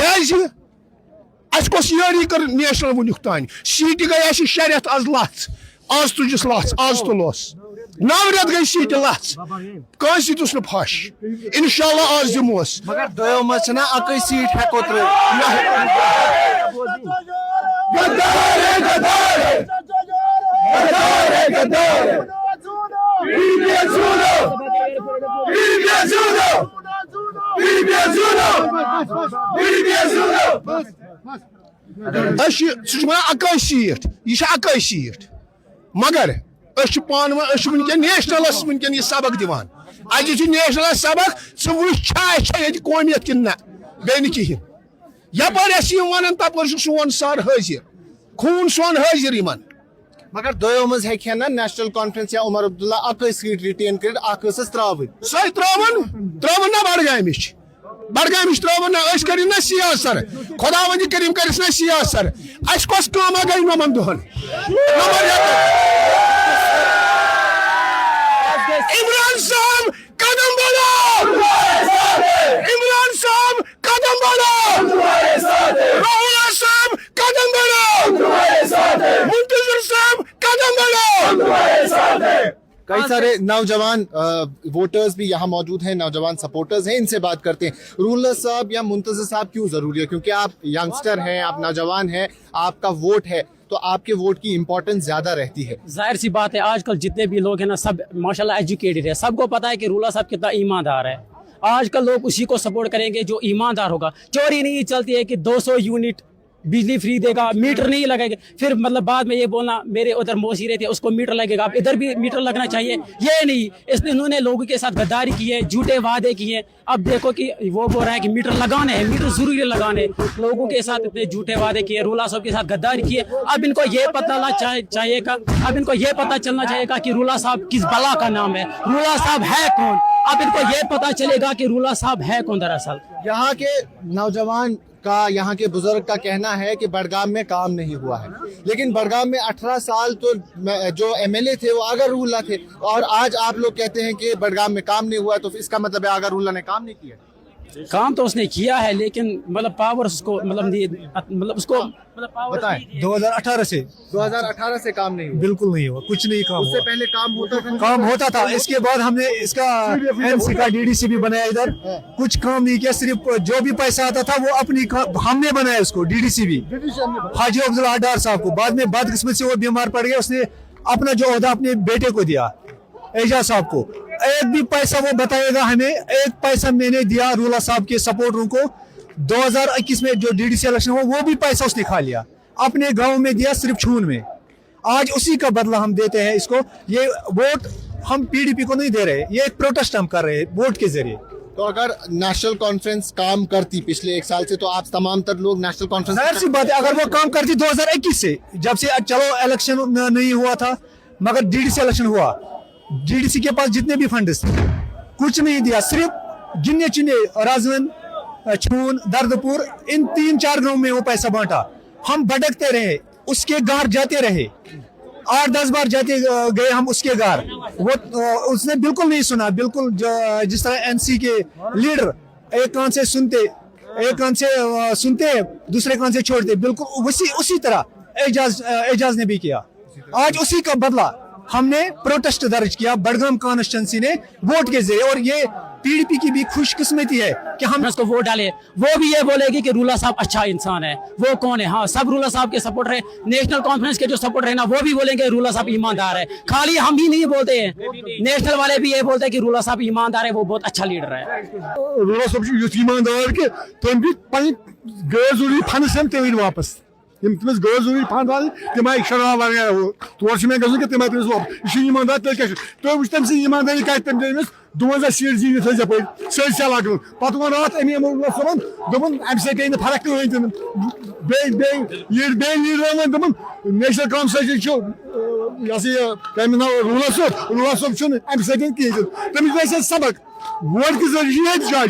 کیازِ اَسہِ کۄس یٲری کٔر نیشنل وٕنیُک تانۍ سیٖٹہِ گٔے اَسہِ 6 رٮ۪تھ آز لَژھ آز تُجِس لَژھ آز تُلوس 9 رٮ۪تھ گٔے سیٖٹہِ لَژھ کٲنٛسہِ دیُتُس نہٕ پھش اِنشاءاللہ آز دِموس مگر دویو منٛز چھِنا اَکٕے سیٖٹ ہٮ۪کو سُہ چھُ وَنان اَکٲے سیٖٹ یہِ چھِ اَکٲے سیٖٹ مگر أسۍ چھِ پانہٕ ؤنۍ أسۍ چھِ وٕنکٮ۪ن نیشنلس وٕنکٮ۪ن یہِ سبق دِوان اَتہِ چھُ نیشنلس سبق ژٕ وٕچھ چھا ییٚتہِ قومیت کِنہٕ نہ بیٚیہِ نہٕ کِہیٖنۍ یپٲرۍ أسۍ یِم وَنان تپٲرۍ چھُ سون سر حٲضِر خوٗن سون حٲضِر یِمن مگر دویو منٛز ہٮ۪کہِ ہا نا نیشنل کانفرنس یا عمر عبداللہ اَکٕے سیٖٹ رِٹین کٔرِتھ اکھ ٲسٕس ترٛاوٕنۍ سۄے ترٛاوُن نا بڈگامِچ ترٛاوُن نہ أسۍ کٔرِن نا سیاسر خۄدا ؤنہِ کٔرِم کٔرِس نا سیاسر اَسہِ کۄس کٲما گٔے نۄمن دۄہن عمران صاحب قدم بڑھاؤ عمران صاحب قدم بڑھاؤ راہل صاحب قدم بڑھاؤ منتظر صاحب قدم بڑھاؤ کئی سارے نوجوان ووٹرز بھی یہاں موجود ہیں نوجوان سپورٹرز ہیں ان سے بات کرتے ہیں رولر صاحب یا منتظر صاحب کیوں ضروری ہے کیونکہ آپ ینگسٹر ہیں آپ نوجوان ہیں آپ کا ووٹ ہے تو آپ کے ووٹ کی امپورٹنس زیادہ رہتی ہے ظاہر سی بات ہے آج کل جتنے بھی لوگ ہیں نا سب ماشاءاللہ ایجوکیٹڈ ہے سب کو پتا ہے کہ رولر صاحب کتنا ایماندار ہے آج کل لوگ اسی کو سپورٹ کریں گے جو ایماندار ہوگا چوری نہیں چلتی ہے کہ 200 یونٹ بجلی فری دے گا میٹر نہیں لگے گا پھر مطلب بعد میں یہ بولنا میرے ادھر موسی رہتے ہیں اس کو میٹر لگے گا اب ادھر بھی میٹر لگنا چاہیے یہ نہیں انہوں نے لوگوں کے ساتھ غداری کی ہے جھوٹے وعدے کیے اب دیکھو کہ وہ بول رہا ہے کہ میٹر لگانے ہیں میٹر ضروری لگانے لوگوں کے ساتھ اتنے جھوٹے وعدے کیے رولا صاحب کے ساتھ غداری کیے اب ان کو یہ پتہ چاہیے گا اب ان کو یہ پتہ چلنا چاہیے گا کہ رولا صاحب کس بلا کا نام ہے رولا صاحب ہے کون اب ان کو یہ پتہ چلے گا کہ رولا صاحب ہے کون دراصل یہاں کے نوجوان کا یہاں کے بزرگ کا کہنا ہے کہ بڈگام میں کام نہیں ہوا ہے لیکن بڈگام میں 18 سال تو جو ایم ایل اے تھے وہ آگر رولا تھے اور آج آپ لوگ کہتے ہیں کہ بڈگام میں کام نہیں ہوا تو اس کا مطلب ہے آگر رولا نے کام نہیں کیا کام تو اس نے کیا ہے لیکن مطلب پاور اس کو مطلب اس کو بتائیں 2018 سے کام نہیں ہوا بالکل نہیں ہوا کچھ نہیں کام اس سے پہلے کام ہوتا تھا اس کے بعد ہم نے اس کا این سی کا ڈی ڈی سی بھی بنایا ادھر کچھ کام نہیں کیا صرف جو بھی پیسہ آتا تھا وہ اپنی ہم نے بنایا اس کو ڈی ڈی سی بھی حاجی عبداللہ ڈار صاحب کو بعد میں بدقسمت سے وہ بیمار پڑ گیا اس نے اپنا جو عہدہ اپنے بیٹے کو دیا اعجاز صاحب کو ایک بھی پیسہ وہ بتائے گا ہمیں ایک پیسہ میں نے دیا رولا صاحب کے سپورٹروں کو 2021 میں جو ڈی ڈی سی الیکشن ہوا وہ بھی پیسہ اس نے کھا لیا اپنے گاؤں میں دیا صرف چھون میں آج اسی کا بدلہ ہم دیتے ہیں اس کو یہ ووٹ ہم پی ڈی پی کو نہیں دے رہے یہ ایک پروٹیسٹ ہم کر رہے ہیں ووٹ کے ذریعے تو اگر نیشنل کانفرنس کام کرتی پچھلے 1 سال سے تو آپ تمام تر لوگ نیشنل کانفرنس ظاہر سی بات ہے اگر وہ کام کرتی 2021 سے جب سے چلو الیکشن نہیں ہوا تھا مگر ڈی ڈی سی الیکشن ہوا ڈی ڈی سی کے پاس جتنے بھی فنڈس تھے کچھ نہیں دیا صرف گنے چنے رازون چھون دردپور ان 3-4 گاؤں میں وہ پیسہ بانٹا ہم بھٹکتے رہے اس کے گھر جاتے رہے 8-10 بار جاتے گئے ہم اس کے گھر وہ اس نے بالکل نہیں سنا بالکل جس طرح این سی کے لیڈر ایک کان سے سنتے دوسرے کان سے چھوڑتے بالکل اسی طرح اعجاز نے بھی کیا آج اسی کا بدلہ ہم نے پروٹیسٹ درج کیا بڈگام کانسٹیچوئنسی نے ووٹ کے ذریعے اور یہ پی ڈی پی کی بھی خوش قسمتی ہے کہ ہم اس کو ووٹ ڈالے وہ بھی یہ بولے گی کہ رولا صاحب اچھا انسان ہے وہ کون ہے ہاں سب رولا صاحب کے سپورٹر ہیں نیشنل کانفرنس کے جو سپورٹر ہیں نا وہ بھی بولیں گے رولا صاحب ایماندار ہے خالی ہم ہی نہیں بولتے ہیں نیشنل والے بھی یہ بولتے ہیں کہ رولا صاحب ایماندار ہے وہ بہت اچھا لیڈر ہے رولا صاحب ایماندار کہ تم بھی غیر ضروری فنڈس تم واپس تمس غیر ضروری فنڈ والے تم آئی شراب وغیرہ تور میں گھن کہ تم آئی تمس واپس یہ ایماندار تیل کیا تھی وچ تم سی ایمانداری کتھ تم دس 52 سیٹ زینت تھے پہ سٲرسٕے لگن پتہٕ ووٚن راتھ امی صٲبن دوٚپُن اَمہِ سۭتۍ گٔے نہٕ فرق کٕہٕنۍ تہِ نہٕ بیٚیہِ لیٖڈر ووٚن دوٚپُن نیشنل کانفرنس چھُ یہِ ہسا یہِ تٔمِس ناو رولا صٲب چھُنہٕ اَمہِ سۭتۍ کِہیٖنۍ تہِ تٔمِس گژھِ سبق ووٹ کہِ ذٔریعہِ چھُ ییٚتہِ جاے